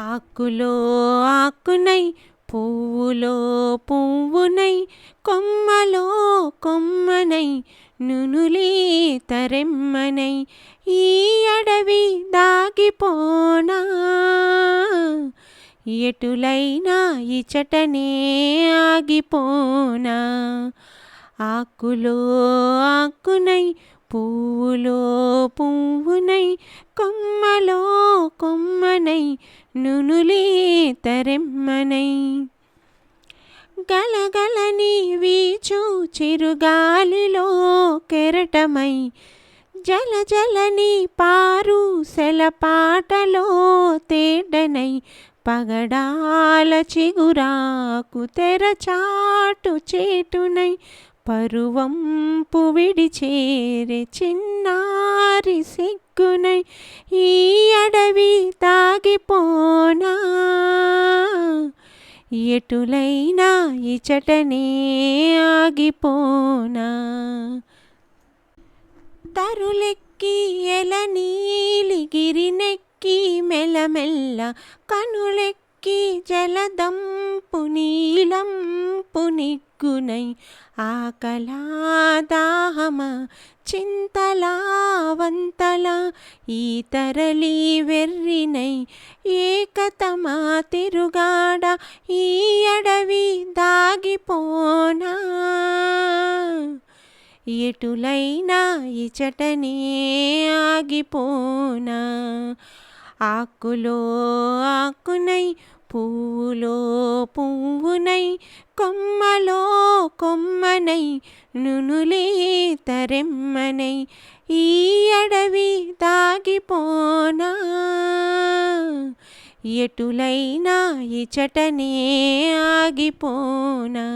ఆకులో ఆకునై పువ్వులో పువ్వునై కొమ్మలో కొమ్మనై నునులే తరెమ్మనై ఈ అడవి దాగిపోనా ఎటులైనా ఇచటనే ఆగిపోనా ఆకులో ఆకునై పువ్వులో పువ్వునై కొమ్మలో కొమ్మనై నునులే తరెమ్మనై గలగలని వీచు చిరుగాలిలో కెరటమై జల జలని పారు సెలపాటలో తేటనై పగడాల చిగురాకు తెరచాటు చేటునై పరువంపు విడిచేరే చిన్నారి సిగ్గునై ఈ అడవి దాగిపోనా ఎటులైనా ఇచటనే ఆగిపోనా తరులెక్కి ఎలనీలిగిరినెక్కి మెల్లమెల్ల కనులెక్కి జలదంపు నీలంపు నిగ్గునై ఆకలా దాహమ చింతలా వంతలా ఈ తరలి వెర్రినై ఏకతమా తిరుగాడ ఈ అడవి దాగిపోనా ఎటులైనా ఇచటనే ఆగిపోనా ఆకులో ఆకునై పువ్వులో పువ్వునై కొమ్మలో కొమ్మనై నునులే తరెమ్మనై ఈ అడవి దాగిపోనా ఎటులైనా ఇచటనే ఆగిపోనా.